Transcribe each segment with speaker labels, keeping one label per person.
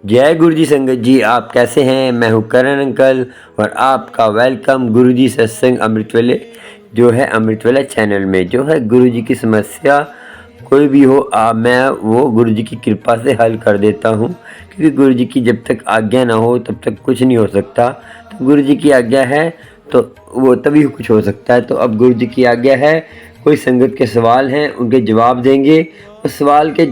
Speaker 1: जय गुरु जी संगत जी, आप कैसे हैं? मैं हूं करण अंकल और आपका वेलकम गुरु जी सत्संग अमृतवेले जो है अमृतवेला चैनल में। जो है गुरु जी की समस्या कोई भी हो मैं वो गुरु जी की कृपा से हल कर देता हूं, क्योंकि गुरु जी की जब तक आज्ञा ना हो तब तक कुछ नहीं हो सकता। तो गुरु जी की आज्ञा है तो वो तभी कुछ हो सकता है। तो अब गुरु जी की आज्ञा है, कोई संगत के सवाल हैं उनके जवाब देंगे। उस सवाल के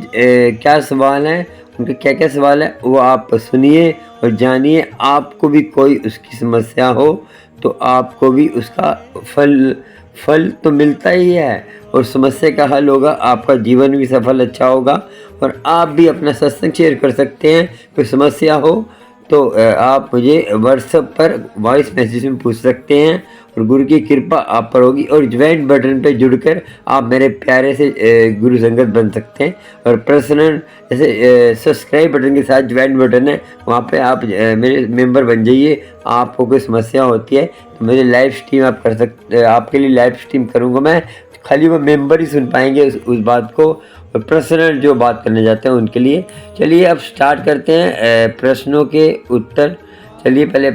Speaker 1: क्या सवाल हैं, उनके क्या क्या सवाल है वो आप सुनिए और जानिए। आपको भी कोई उसकी समस्या हो तो आपको भी उसका फल फल तो मिलता ही है और समस्या का हल होगा, आपका जीवन भी सफल अच्छा होगा। और आप भी अपना सत्संग शेयर कर सकते हैं। कोई समस्या हो तो आप मुझे व्हाट्सएप पर वॉइस मैसेज में पूछ सकते हैं और गुरु की कृपा आप पर होगी। और ज्वाइन बटन पर जुड़कर आप मेरे प्यारे से गुरु संगत बन सकते हैं। और पर्सनल जैसे सब्सक्राइब बटन के साथ ज्वाइन बटन है, वहाँ पे आप मेरे मेंबर बन जाइए। आपको कोई समस्या होती है तो मेरी लाइव स्ट्रीम आप कर सकते, आपके लिए लाइव स्ट्रीम करूँगा मैं। खाली वो मेंबर ही सुन पाएंगे उस बात को, और पर्सनल जो बात करने जाते हैं उनके लिए। चलिए अब स्टार्ट करते हैं प्रश्नों के उत्तर। चलिए पहले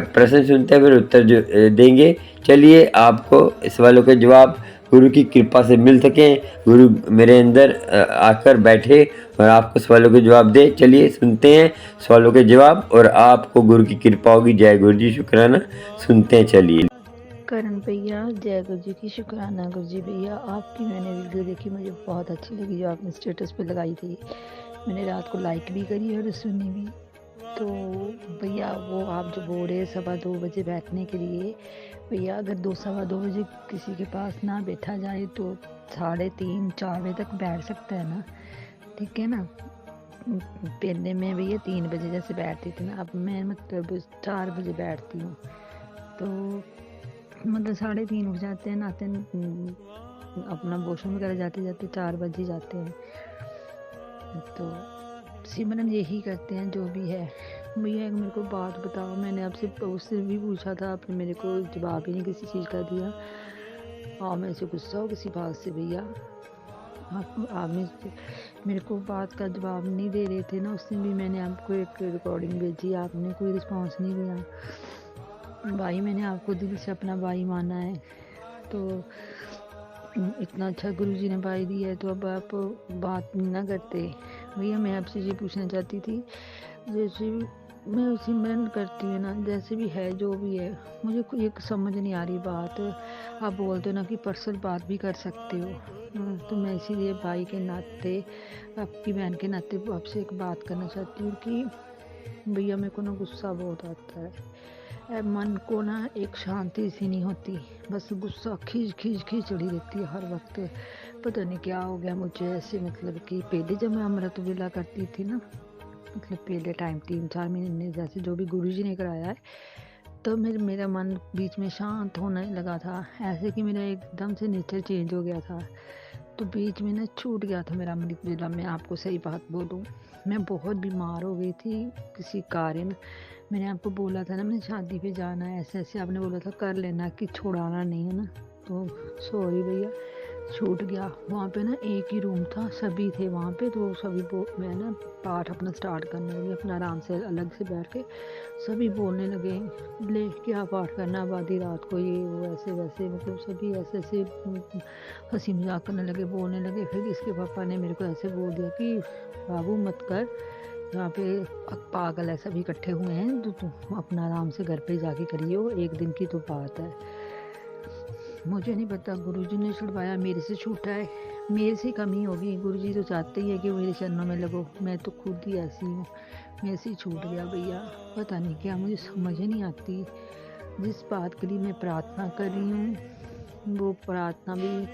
Speaker 1: प्रश्न सुनते हैं फिर उत्तर जो देंगे। चलिए आपको सवालों के जवाब गुरु की कृपा से मिल सकें, गुरु मेरे अंदर आकर बैठे और आपको सवालों के जवाब दे। चलिए सुनते हैं सवालों के जवाब और आपको गुरु की कृपा होगी। जय गुरु जी, शुक्राना। सुनते हैं चलिए।
Speaker 2: करण भैया, जय गुरु जी की शुक्राना। गुरु जी भैया, आपकी मैंने वीडियो देखी, मुझे बहुत अच्छी लगी जो आपने स्टेटस पे लगाई थी। मैंने रात को लाइक भी करी और सुनी भी। तो भैया वो आप जो बोल रहे 2:15 बजे बैठने के लिए, भैया अगर 2-2:15 बजे किसी के पास ना बैठा जाए तो 3:30-4 बजे तक बैठ सकता है ना? ठीक है ना? पहले मैं भैया 3 बजे जैसे बैठती थी ना, अब मैं मतलब 4 बजे बैठती हूँ। तो मतलब 3:30 उठ जाते हैं, नहाते अपना वॉशरूम वगैरह जाते जाते 4 बज ही जाते हैं। तो सिमरन यही करते हैं जो भी है। भैया एक मेरे को बात बताओ, मैंने आपसे उससे भी पूछा था, आपने मेरे को जवाब ही नहीं किसी चीज़ का दिया। हाँ, मैं से गुस्सा हो किसी बात से भैया। आपने मेरे को बात का जवाब नहीं दे रहे थे ना, उससे भी मैंने आपको एक रिकॉर्डिंग भेजी, आपने कोई रिस्पॉन्स नहीं दिया। भाई मैंने आपको दिल से अपना भाई माना है, तो इतना अच्छा गुरुजी ने भाई दिया है, तो अब आप बात नहीं ना करते। भैया मैं आपसे ये पूछना चाहती थी, जैसे मैं उसी मेहनत करती हूँ ना, जैसे भी है जो भी है, मुझे कोई एक समझ नहीं आ रही बात। आप बोलते हो ना कि पर्सनल बात भी कर सकते हो, तो मैं इसीलिए भाई के नाते, आपकी बहन के नाते आपसे एक बात करना चाहती हूँ कि भैया मेरे को ना गुस्सा बहुत आता है। मन को ना एक शांति सी नहीं होती, बस गुस्सा खींच खींच खींच चढ़ी रहती है हर वक्त। पता नहीं क्या हो गया मुझे ऐसे, मतलब कि पहले जब मैं अमृत वेला करती थी ना, मतलब पहले टाइम 3-4 महीने जैसे जो भी गुरुजी ने कराया है, तो मेरा मन बीच में शांत होने लगा था, ऐसे कि मेरा एकदम से नेचर चेंज हो गया था। तो बीच में ना छूट गया था मेरा अमृत वेला। मैं आपको सही बात बोलूँ, मैं बहुत बीमार हो गई थी किसी कारण। मैंने आपको बोला था ना मैंने शादी पे जाना है, ऐसे ऐसे आपने बोला था कर लेना, कि छुड़ाना नहीं है ना। तो सॉरी भैया, छूट गया। वहाँ पे ना एक ही रूम था, सभी थे वहाँ पे, तो सभी मैं ना पाठ अपना स्टार्ट करने लगी, अपना आराम से अलग से बैठ के सभी बोलने लगे, ले क्या पाठ करना अब आधी रात को, ये वो ऐसे वैसे, मतलब सभी ऐसे ऐसे हंसी मजाक करने लगे, बोलने लगे। फिर इसके पापा ने मेरे को ऐसे बोल दिया कि बाबू मत कर, यहाँ पे पागल है सभी इकट्ठे हुए हैं, तो तुम अपना आराम से घर पे जाके करियो, एक दिन की तो बात है। मुझे नहीं पता, गुरुजी ने छुड़वाया, मेरे से छूटा है, मेरे से कमी होगी। गुरुजी तो चाहते ही है कि मेरे चरणों में लगो, मैं तो खुद ही ऐसी हूँ, मेरे से छूट गया भैया। पता नहीं क्या, मुझे समझ नहीं आती। जिस बात के लिए मैं प्रार्थना कर रही हूँ वो प्रार्थना भी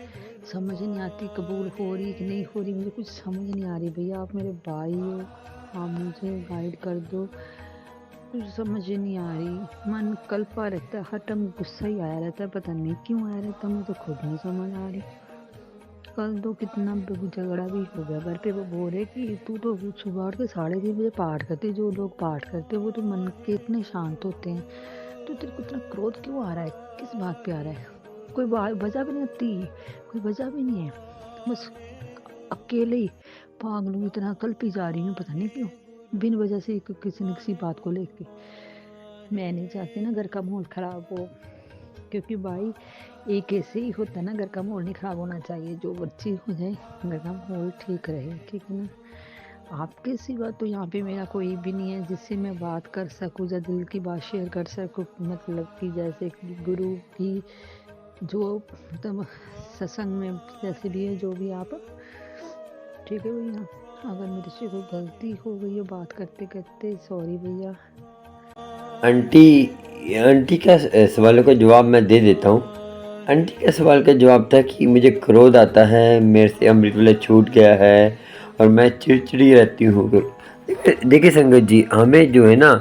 Speaker 2: समझ नहीं आती, कबूल हो रही कि नहीं हो रही, मुझे कुछ समझ नहीं आ रही। भैया आप मेरे भाई हो, आप मुझे गाइड कर दो, कुछ समझ नहीं आ रही। मन कल्पा रहता है, हर टाइम गुस्सा ही आया रहता है, पता नहीं क्यों आया रहता है, मुझे तो खुद नहीं समझ आ रही। कल तो कितना झगड़ा भी हो गया घर पे, वो बोल रहे कि तू तो सुबह उठ के 3:30 बजे पाठ करती, जो लोग पाठ करते वो तो मन के इतने शांत होते हैं, तो तेरे को इतना क्रोध क्यों आ रहा है, किस बात पे आ रहा है? कोई वजह भी नहीं आती, कोई वजह भी नहीं है, बस अकेले ही पागलों की तरह कल्पी जा रही हूँ, पता नहीं क्यों। बिन वजह से किसी न किसी बात को लेके। मैं नहीं चाहती ना घर का माहौल ख़राब हो, क्योंकि भाई एक ऐसे ही होता है ना, घर का माहौल नहीं ख़राब होना चाहिए, जो बच्ची हो जाए घर का माहौल ठीक रहे, ठीक है ना। आपके सिवा तो यहाँ पे मेरा कोई भी नहीं है जिससे मैं बात कर सकूँ या दिल की बात शेयर कर सकूँ, मतलब कि जैसे कि गुरु की जो मतलब सत्संग में जैसे भी है, जो भी आप, ठीक है भैया। अगर मेरे से कोई गलती हो गई है बात करते करते, सॉरी भैया।
Speaker 1: आंटी आंटी का सवालों का जवाब मैं दे देता हूँ। आंटी का सवाल का जवाब था कि मुझे क्रोध आता है, मेरे से अमृतवेला छूट गया है और मैं चिड़चिड़ी रहती हूँ। देखिए संगत जी, हमें जो है ना,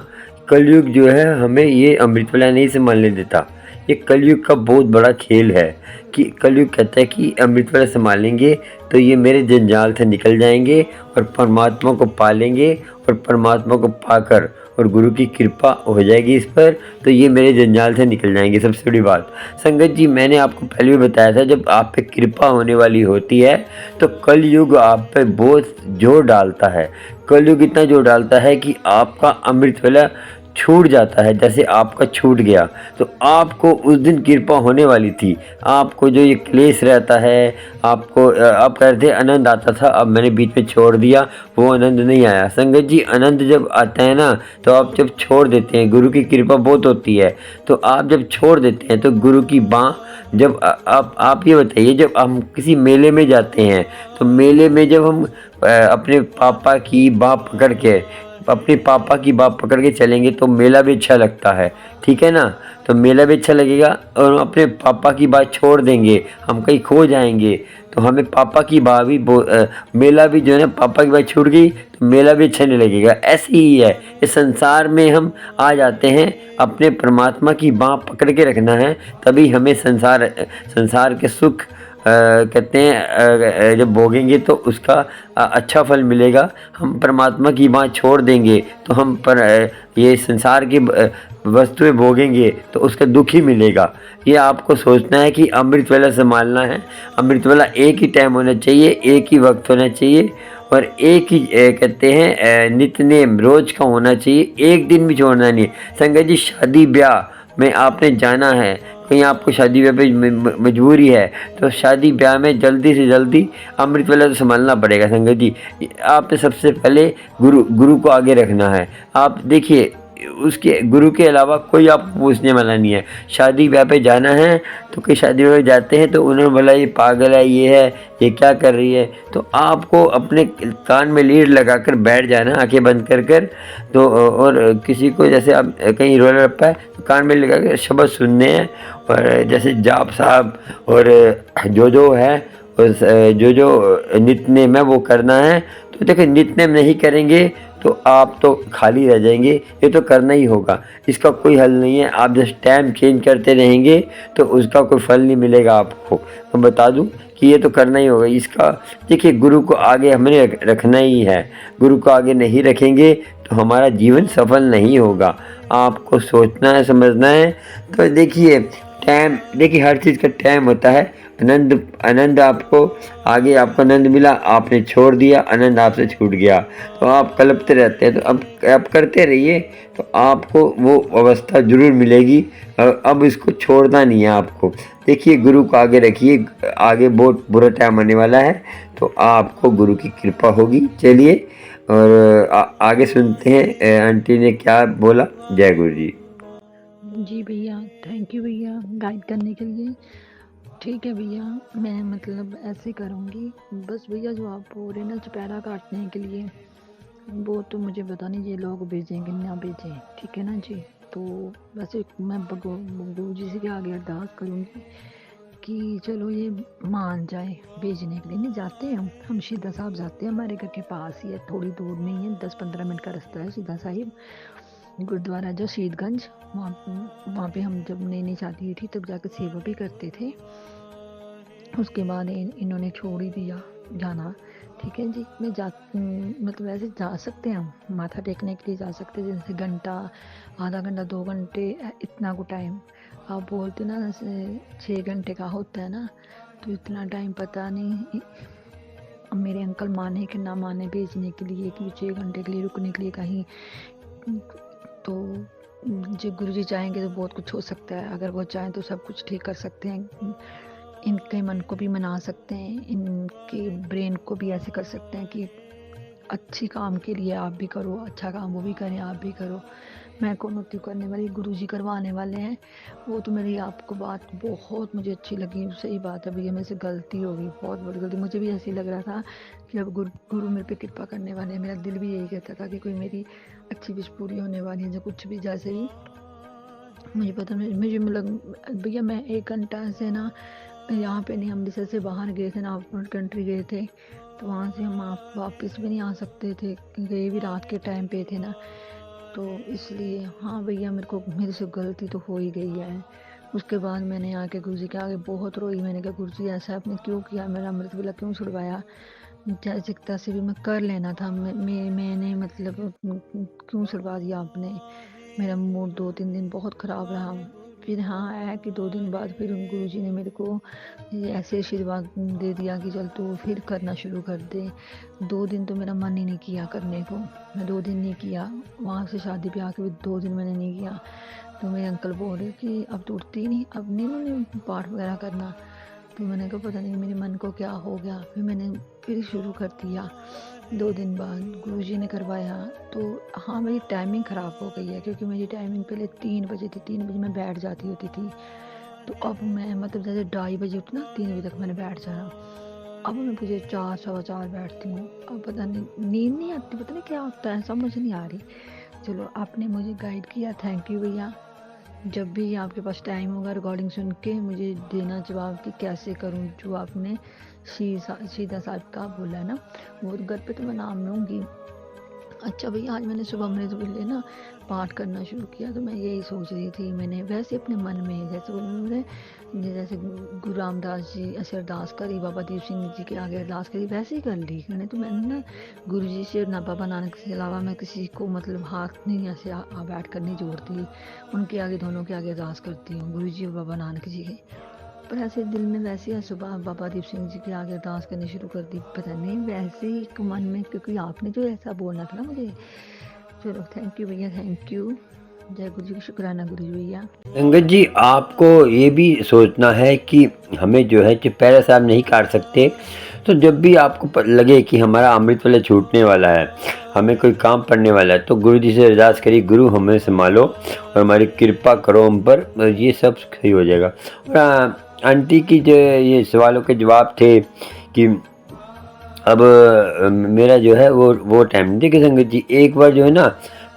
Speaker 1: कलयुग जो है हमें ये अमृतवेला नहीं संभालने देता। ये कलयुग का बहुत बड़ा खेल है कि कलयुग कहता है कि अमृतवेला संभालेंगे तो ये मेरे जंजाल से निकल जाएंगे और परमात्मा को पालेंगे, और परमात्मा को पाकर और गुरु की कृपा हो जाएगी इस पर, तो ये मेरे जंजाल से निकल जाएंगे। सबसे बड़ी बात संगत जी, मैंने आपको पहले भी बताया था, जब आप पे कृपा होने वाली होती है तो कलयुग आप पे बहुत जोर डालता है। कलयुग इतना जोर डालता है कि आपका अमृतवेला छूट जाता है। जैसे आपका छूट गया तो आपको उस दिन कृपा होने वाली थी। आपको जो ये क्लेश रहता है, आपको आप कह रहे थे आनंद आता था, अब मैंने बीच में छोड़ दिया, वो आनंद नहीं आया। संगत जी, आनंद जब आता है ना, तो आप जब छोड़ देते हैं, गुरु की कृपा बहुत होती है, तो आप जब छोड़ देते हैं तो गुरु की बाँ, जब आप ये बताइए, जब हम किसी मेले में जाते हैं तो मेले में जब हम अपने पापा की बाँ पकड़ के, अपने पापा की बात पकड़ के चलेंगे तो मेला भी अच्छा लगता है, ठीक है ना। तो मेला भी अच्छा लगेगा, और हम अपने पापा की बात छोड़ देंगे, हम कहीं खो जाएंगे तो हमें पापा की बात भी मेला भी जो है ना, पापा की बात छूट गई तो मेला भी अच्छा नहीं लगेगा। ऐसे ही है, इस संसार में हम आ जाते हैं, अपने परमात्मा की बाँ पकड़ के रखना है, तभी हमें संसार के सुख कहते हैं जब भोगेंगे तो उसका अच्छा फल मिलेगा। हम परमात्मा की बात छोड़ देंगे तो हम ये संसार की वस्तुएं भोगेंगे तो उसका दुख ही मिलेगा। ये आपको सोचना है कि अमृतवेला संभालना है। अमृतवेला एक ही टाइम होना चाहिए, एक ही वक्त होना चाहिए, और एक ही कहते हैं नित्य नेम रोज का होना चाहिए, एक दिन भी छोड़ना नहीं है। संगत जी, शादी ब्याह में आपने जाना है, कहीं आपको शादी ब्याह पे मजबूरी है, तो शादी ब्याह में जल्दी से जल्दी अमृतवेला तो संभालना पड़ेगा। संगत जी, आपने सबसे पहले गुरु को आगे रखना है। आप देखिए, उसके गुरु के अलावा कोई आपको पूछने वाला नहीं है। शादी ब्याह पे जाना है तो कई शादी ब्याह पे जाते हैं तो उन्होंने बोला ये पागल है, ये है, ये क्या कर रही है, तो आपको अपने कान में लीड लगाकर बैठ जाना, आंखें बंद कर कर। तो और किसी को जैसे आप कहीं रोला रप्पा है तो कान में लगा कर शब्द सुनने हैं, और जैसे जाप साहब और जो है उस जो नित्य नेम है वो करना है। तो देखिए, नित्य नेम नहीं करेंगे तो आप तो खाली रह जाएंगे, ये तो करना ही होगा, इसका कोई हल नहीं है। आप जस्ट टाइम चेंज करते रहेंगे तो उसका कोई फल नहीं मिलेगा आपको। मैं बता दूं कि ये तो करना ही होगा इसका। देखिए, गुरु को आगे हमें रखना ही है, गुरु को आगे नहीं रखेंगे तो हमारा जीवन सफल नहीं होगा। आपको सोचना है, समझना है। तो देखिए, टाइम, देखिए हर चीज़ का टाइम होता है। आनंद आपको आगे, आपको आनंद मिला, आपने छोड़ दिया, आनंद आपसे छूट गया, तो आप कलपते रहते हैं। तो अब करते रहिए तो आपको वो अवस्था जरूर मिलेगी। अब इसको छोड़ना नहीं है आपको। देखिए, गुरु को आगे रखिए, आगे बहुत बुरा टाइम आने वाला है तो आपको गुरु की कृपा होगी। चलिए, और आगे सुनते हैं आंटी ने क्या बोला। जय गुरु जी।
Speaker 2: जी भैया, थैंक यू भैया गाइड करने के लिए। ठीक है भैया, मैं मतलब ऐसे करूँगी। बस भैया, जो आप बोल रहे हैं ना चुपहरा काटने के लिए, वो तो मुझे पता नहीं ये लोग भेजेंगे ना भेजें, ठीक है ना जी। तो वैसे मैं गुरु जी से आगे अरदास करूँगी कि चलो ये मान जाए भेजने के लिए। नहीं जाते हैं हम सीधा साहब जाते हैं, हमारे घर के पास ही है, थोड़ी दूर नहीं है, 10-15 मिनट का रास्ता है सीधा साहिब गुरुद्वारा जो शीतगंज। वहाँ पे हम जब नई नई शादी थी तब जाकर सेवा भी करते थे। उसके बाद इन्होंने छोड़ ही दिया जाना, ठीक है जी। मैं मतलब ऐसे जा सकते हैं, हम माथा टेकने के लिए जा सकते हैं, जैसे घंटा, आधा घंटा, 2 घंटे, इतना को टाइम। आप बोलते ना 6 घंटे का होता है ना, तो इतना टाइम पता नहीं अब मेरे अंकल माने कि ना माने भेजने के लिए कि 6 घंटे के लिए रुकने के लिए कहीं, तो जो गुरुजी चाहेंगे तो बहुत कुछ हो सकता है। अगर वो चाहें तो सब कुछ ठीक कर सकते हैं। इनके मन को भी मना सकते हैं, इनके ब्रेन को भी ऐसे कर सकते हैं कि अच्छी काम के लिए आप भी करो, अच्छा काम वो भी करें, आप भी करो। मैं कौन होती हूँ करने वाली, गुरुजी करवाने वाले हैं। वो तो मेरी आपको बात बहुत मुझे अच्छी लगी, सही बात है भैया, मेरे से गलती हो गई, बहुत बड़ी गलती। मुझे भी ऐसे ही लग रहा था कि अब गुरु मेरे पे कृपा करने वाले हैं। मेरा दिल भी यही कहता था कि कोई मेरी अच्छी विश पूरी होने वाली है, जो कुछ भी जैसे भी मुझे पता नहीं। मुझे मतलब भैया मैं 1 घंटा से ना यहाँ पे नहीं, अमृतसर से बाहर गए थे ना, आउट कंट्री गए थे, तो वहाँ से हम वापस भी नहीं आ सकते थे, गए भी रात के टाइम पे थे ना, तो इसलिए हाँ भैया मेरे से गलती तो हो ही गई है। उसके बाद मैंने आके गुरुजी के आगे बहुत रोई। मैंने कहा गुरुजी ऐसा आपने क्यों किया, मेरा अमृत वेला क्यों छुड़वाया, जैसे से भी मैं कर लेना था, मैंने मतलब क्यों छुड़वा दिया आपने। मेरा मूड 2-3 दिन बहुत ख़राब रहा। फिर हाँ है कि 2 दिन बाद फिर गुरुजी ने मेरे को ऐसे आशीर्वाद दे दिया कि चल तू फिर करना शुरू कर दे। 2 दिन तो मेरा मन ही नहीं किया करने को, मैं 2 दिन नहीं किया। वहाँ से शादी पे आके भी 2 दिन मैंने नहीं किया। तो मेरे अंकल बोल रहे कि अब तो उठती ही नहीं, अब नहीं मैंने पाठ वगैरह करना। तो मैंने कहा पता नहीं मेरे मन को क्या हो गया, फिर मैंने फिर शुरू कर दिया। 2 दिन बाद गुरुजी ने करवाया। तो हाँ मेरी टाइमिंग ख़राब हो गई है, क्योंकि मेरी टाइमिंग पहले 3 बजे थी, 3 बजे मैं बैठ जाती होती थी। तो अब मैं मतलब जैसे 2:30 बजे उठी ना, 3 बजे तक मैंने बैठ जाना। अब मैं मुझे 4 सवा 4 बैठती हूँ। अब पता नहीं नींद नहीं आती, पता नहीं क्या होता है, समझ नहीं आ रही। चलो आपने मुझे गाइड किया, थैंक यू भैया। जब भी आपके पास टाइम होगा रिकॉर्डिंग सुन के मुझे देना जवाब कि कैसे करूँ जो आपने शीदा साहब का बोला है ना, वो घर पे तो मैं नाम लूँगी। अच्छा भैया आज मैंने सुबह अमृत वेले ना पाठ करना शुरू किया, तो मैं यही सोच रही थी, मैंने वैसे अपने मन में जैसे गुरु रामदास जी ऐसे अरदास करी, बाबा दीप सिंह जी के आगे अरदास करी, वैसे ही कर ली मैंने। तो मैंने ना गुरु जी से ना बाबा नानक के अलावा मैं किसी को मतलब हाथ नहीं ऐसे बैठ कर नहीं जोड़ती, उनके आगे दोनों के आगे अरदास करती हूँ, गुरु जी और बाबा नानक जी के। पर ऐसे दिल में वैसे ही सुबह बाबा दीप सिंह जी के आगे अरदास करनी शुरू कर दी, पता नहीं वैसे ही एक मन में, क्योंकि आपने जो ऐसा बोलना था ना मुझे। चलो थैंक यू भैया, थैंक यू। जय गुरु जी, शुक्राना गुरु जी भैया।
Speaker 1: संगत जी आपको ये भी सोचना है कि हमें जो है चुपैरा साहब नहीं काट सकते। तो जब भी आपको लगे कि हमारा अमृत वेला छूटने वाला है, हमें कोई काम पड़ने वाला है, तो गुरु जी से अरदास करिए, गुरु हमें संभालो और हमारी कृपा करो हम पर, ये सब सही हो जाएगा। और आंटी की जो ये सवालों के जवाब थे कि अब मेरा जो है वो टाइम, देखिए संगत जी एक बार जो है ना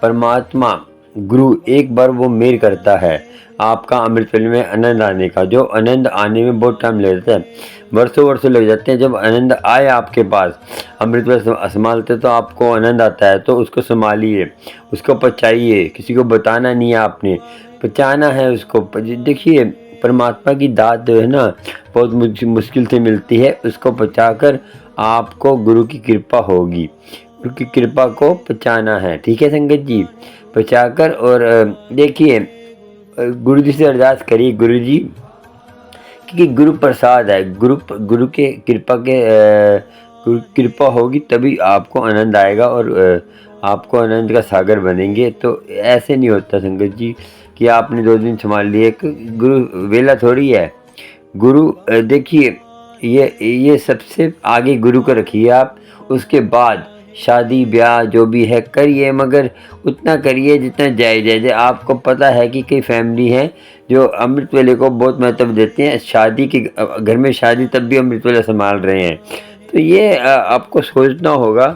Speaker 1: परमात्मा गुरु एक बार वो मेल करता है आपका अमृत वेले में आनंद आने का। जो आनंद आने में बहुत टाइम लग जाता है, वर्षों वर्षों लग जाते हैं। जब आनंद आए आपके पास, अमृत वेला संभालते तो आपको आनंद आता है, तो उसको संभालिए, उसको पचाइए, किसी को बताना नहीं है, आपने पचाना है उसको। देखिए परमात्मा की दात जो है ना बहुत मुश्किल से मिलती है, उसको पचाकर आपको गुरु की कृपा होगी। गुरु की कृपा को पचाना है, ठीक है संगत जी, पचाकर। और देखिए गुरु जी से अरदास करिए, गुरु जी क्योंकि गुरु प्रसाद है, गुरु के कृपा के गुरु कृपा होगी तभी आपको आनंद आएगा और आपको आनंद का सागर बनेंगे। तो ऐसे नहीं होता संगत जी कि आपने 2 दिन संभाल लिए, गुरु वेला थोड़ी है। गुरु देखिए ये सबसे आगे गुरु को रखिए आप, उसके बाद शादी ब्याह जो भी है करिए, मगर उतना करिए जितना जायज़ है। आपको पता है कि कई फैमिली हैं जो अमृत वेले को बहुत महत्व देते हैं, शादी के घर में शादी तब भी अमृत वेला संभाल रहे हैं। तो ये आपको सोचना होगा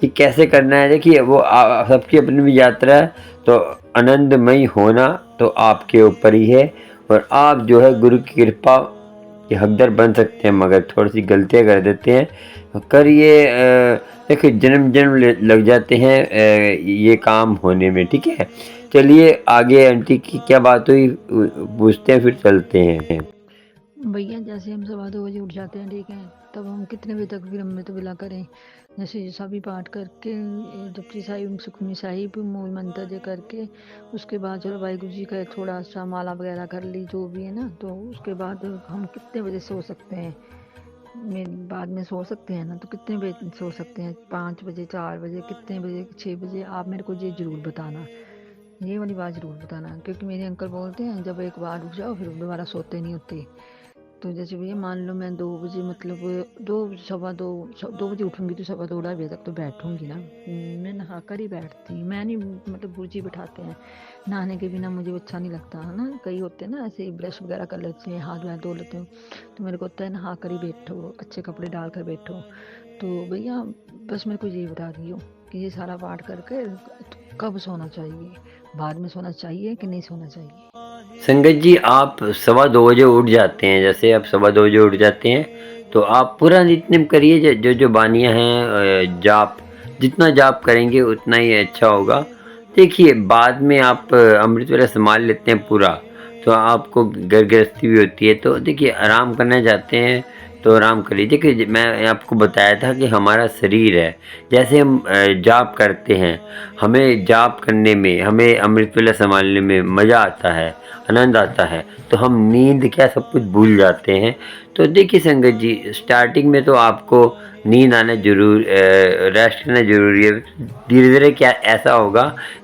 Speaker 1: कि कैसे करना है। देखिए वो सबकी अपनी भी यात्रा है, तो आनंदमयी होना तो आपके ऊपर ही है। और आप जो है गुरु की कृपा के हकदार बन सकते हैं, मगर थोड़ी सी गलतियाँ कर देते हैं। करिए देखिए जन्म जन्म लग जाते हैं ये काम होने में, ठीक है। चलिए आगे आंटी की क्या बात हुई पूछते हैं, फिर चलते हैं।
Speaker 2: भैया जैसे हम 2:15 बजे उठ जाते हैं, ठीक है, तब हम कितने बजे तक फिर अमृत वेला करें। जैसे सभी पाठ करके जपजी साहिब, सुखमनी साहिब, मूल मंत्र जो करके उसके बाद चलो वाहिगुरु जी का थोड़ा सा माला वगैरह कर ली जो भी है ना, तो उसके बाद हम कितने बजे सो सकते हैं। में बाद में सो सकते हैं ना, तो कितने बजे सो सकते हैं? 5 बजे, 4 बजे, कितने बजे, 6 बजे? आप मेरे को ये ज़रूर बताना, ये वाली बात ज़रूर बताना, क्योंकि मेरे अंकल बोलते हैं जब एक बार उठ जाओ फिर दोबारा सोते नहीं होते। तो जैसे भैया मान लो मैं 2 बजे मतलब 2 सवा 2 2 बजे उठूँगी तो सवा 2 ढाई बजे तक तो बैठूँगी ना। मैं नहा कर ही बैठती, मैं नहीं मतलब गुरुजी बिठाते हैं। नहाने के बिना मुझे अच्छा नहीं लगता है ना, कई होते हैं ना ऐसे ही ब्रश वगैरह कर लेते हैं, हाथ वाथ धो लेते हो, तो मेरे को होता है नहा कर ही बैठो, अच्छे कपड़े डाल कर बैठो। तो भैया बस मेरे को ये बता दियो कि ये सारा पाठ करके कब सोना चाहिए? बाद में सोना चाहिए कि नहीं सोना चाहिए?
Speaker 1: संगत जी, आप 2:15 बजे उठ जाते हैं, जैसे आप 2:15 बजे उठ जाते हैं तो आप पूरा नित्य नेम करिए, जो बानियाँ हैं, जाप जितना जाप करेंगे उतना ही अच्छा होगा। देखिए बाद में आप अमृत वेला संभाल लेते हैं पूरा, तो आपको घर गृहस्थी भी होती है, तो देखिए आराम करना चाहते हैं तो आराम करिए। देखिए मैं आपको बताया था कि हमारा शरीर है, जैसे हम जाप करते हैं, हमें जाप करने में, हमें अमृत वेला संभालने में मज़ा आता है, आनंद आता है, तो हम नींद क्या सब कुछ भूल जाते हैं। तो देखिए संगत जी, स्टार्टिंग में तो आपको नींद आना रेस्ट करना ज़रूरी है। धीरे धीरे क्या ऐसा होगा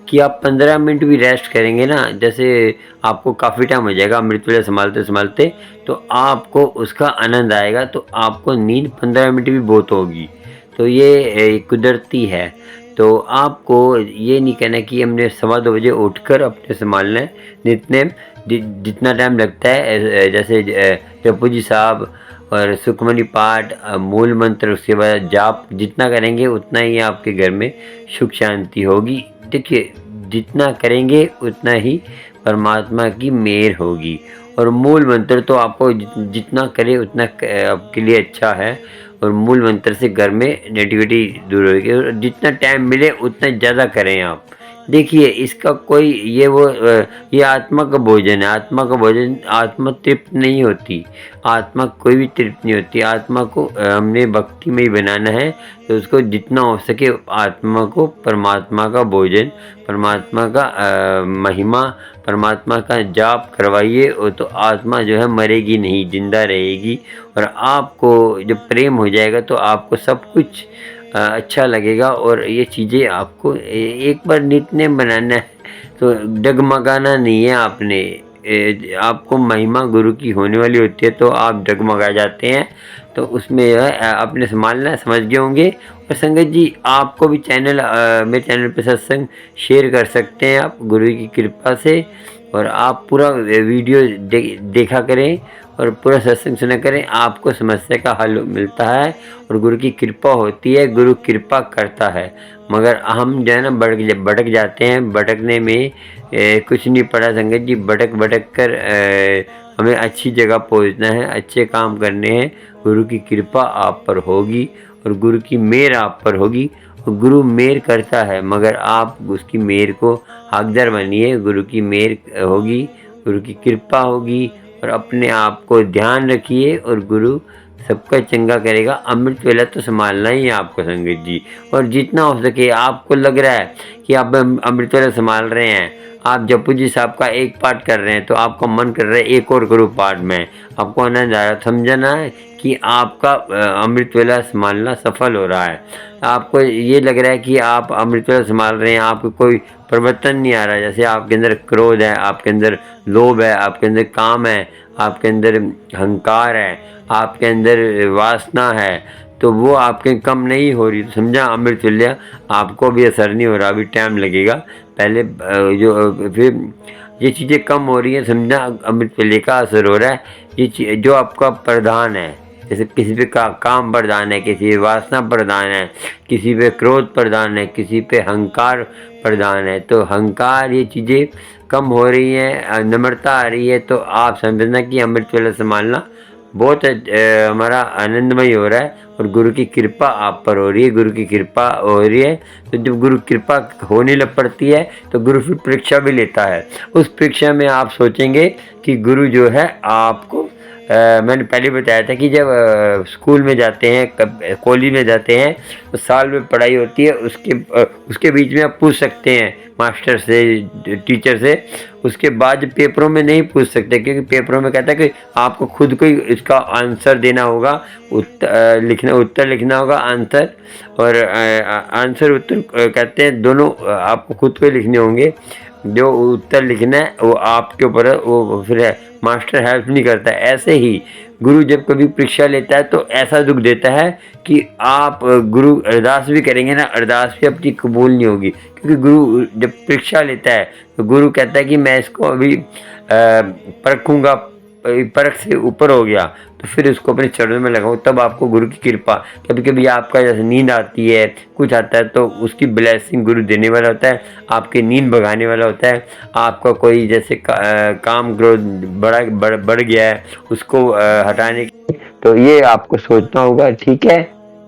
Speaker 1: कि आप 15 मिनट भी रेस्ट करेंगे ना, जैसे आपको काफ़ी टाइम हो जाएगा अमृत वेला संभालते संभालते, तो आपको उसका आनंद आएगा, तो आपको नींद 15 मिनट भी बहुत होगी। तो ये कुदरती है। तो आपको ये नहीं कहना कि हमने 2:15 बजे उठकर अपने संभालना है। नित्य जितना टाइम लगता है, जैसे जपू जी साहब और सुखमनी पाठ, मूल मंत्र, उसके बाद जाप जितना करेंगे उतना ही आपके घर में सुख शांति होगी। देखिए जितना करेंगे उतना ही परमात्मा की मेहर होगी। और मूल मंत्र तो आपको जितना करे उतना आपके लिए अच्छा है, और मूल मंत्र से घर में नेगेटिविटी दूर होगी। और जितना टाइम मिले उतना ज़्यादा करें आप। देखिए इसका कोई ये आत्मा का भोजन है। आत्मा का भोजन, आत्मा तृप्त नहीं होती, आत्मा कोई भी तृप्त नहीं होती। आत्मा को हमने भक्ति में ही बनाना है, तो उसको जितना हो सके आत्मा को परमात्मा का भोजन, परमात्मा का महिमा, परमात्मा का जाप करवाइए, और तो आत्मा जो है मरेगी नहीं, जिंदा रहेगी। और आपको जब प्रेम हो जाएगा तो आपको सब कुछ अच्छा लगेगा। और ये चीज़ें आपको एक बार नित्य नेम बनाना है, तो डगमगाना नहीं है आपने। आपको महिमा गुरु की होने वाली होती है तो आप डगमगा जाते हैं, तो उसमें जो है आपने संभालना है, समझ गए होंगे। और संगत जी आपको भी मेरे चैनल पे सत्संग शेयर कर सकते हैं आप गुरु की कृपा से, और आप पूरा वीडियो देखा करें और पूरा सत्संग सुना करें, आपको समस्या का हल मिलता है और गुरु की कृपा होती है। गुरु कृपा करता है, मगर हम जो है ना भटक जाते हैं। भटकने में कुछ नहीं पड़ा संगत जी। भटक भटक कर हमें अच्छी जगह पहुंचना है, अच्छे काम करने हैं। गुरु की कृपा आप पर होगी और गुरु की मेहर आप पर होगी। और गुरु मेहर करता है, मगर आप उसकी मेहर को हकदार बनिए। गुरु की मेहर होगी, गुरु की कृपा होगी, और अपने आप को ध्यान रखिए और गुरु सबका चंगा करेगा। अमृत वेला तो संभालना ही है आपको संगत जी। और जितना हो सके, आपको लग रहा है कि आप अमृत वेला संभाल रहे हैं, आप जपू जी साहब का एक पाठ कर रहे हैं, तो आपका मन कर रहा है एक और करूँ पाठ में, आपको आनंद आ रहा है, समझना है कि आपका अमृत वेला संभालना सफल हो रहा है। आपको ये लग रहा है कि आप अमृत वेला संभाल रहे हैं, आपको कोई परिवर्तन नहीं आ रहा है, जैसे आपके अंदर क्रोध है, आपके अंदर लोभ है, आपके अंदर काम है, आपके अंदर अहंकार है, आपके अंदर वासना है, तो वो आपके कम नहीं हो रही, तो समझा अमृत वेला आपको भी असर नहीं हो रहा, अभी टाइम लगेगा। पहले फिर ये चीज़ें कम हो रही हैं, समझना अमृत वेले का असर हो रहा है। ये जो आपका प्रधान है, जैसे किसी पे काम प्रधान है, किसी पे वासना प्रधान है, किसी पे क्रोध प्रधान है, किसी पे अहंकार प्रधान है, तो अहंकार ये चीज़ें कम हो रही हैं, नम्रता आ रही है, तो आप समझना कि अमृत वेला संभालना बहुत हमारा आनंदमय हो रहा है। और गुरु की कृपा आप पर हो रही है, गुरु की कृपा हो रही है। तो जब गुरु कृपा होने लग पड़ती है तो गुरु फिर परीक्षा भी लेता है। उस परीक्षा में आप सोचेंगे कि गुरु जो है आपको मैंने पहले बताया था कि जब स्कूल में जाते हैं, कॉलेज में जाते हैं, तो साल में पढ़ाई होती है, उसके बीच में आप पूछ सकते हैं मास्टर से, टीचर से। उसके बाद पेपरों में नहीं पूछ सकते, क्योंकि पेपरों में कहता है कि आपको खुद को ही इसका आंसर देना होगा, उत्तर लिखना होगा, आंसर और आंसर उत्तर कहते हैं दोनों आपको खुद को ही लिखने होंगे। जो उत्तर लिखना है वो आपके ऊपर है, वो फिर है, मास्टर हेल्प नहीं करता। ऐसे ही गुरु जब कभी परीक्षा लेता है तो ऐसा दुख देता है कि आप गुरु अरदास भी करेंगे ना, अरदास भी आपकी कबूल नहीं होगी, क्योंकि गुरु जब परीक्षा लेता है तो गुरु कहता है कि मैं इसको अभी परखूँगा, परख से ऊपर हो गया तो फिर उसको अपने चरणों में लगाओ, तब आपको गुरु की कृपा। कभी कभी आपका जैसे नींद आती है, कुछ आता है, तो उसकी ब्लेसिंग गुरु देने वाला होता है, आपकी नींद भगाने वाला होता है। आपका कोई जैसे काम क्रोध बढ़ गया है, उसको हटाने की, तो ये आपको सोचना होगा। ठीक है,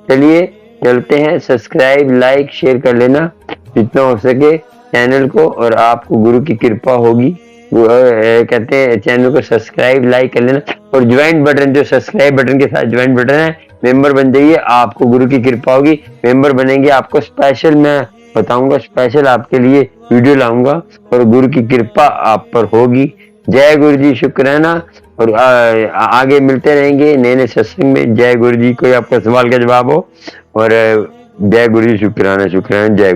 Speaker 1: चलिए चलते हैं। सब्सक्राइब, लाइक, शेयर कर लेना जितना हो सके चैनल को, और आपको गुरु की कृपा होगी। कहते हैं चैनल को सब्सक्राइब, लाइक कर लेना, और ज्वाइन बटन, जो सब्सक्राइब बटन के साथ ज्वाइन बटन है, मेंबर बन जाइए, आपको गुरु की कृपा होगी। मेंबर बनेंगे, आपको स्पेशल मैं बताऊंगा, स्पेशल आपके लिए वीडियो लाऊंगा, और गुरु की कृपा आप पर होगी। जय गुरु जी, शुक्राना। और आगे मिलते रहेंगे नए नए सत्संग में। जय गुरु जी। कोई आपका सवाल का जवाब हो, और जय गुरु जी, शुक्राना शुक्राना, जय।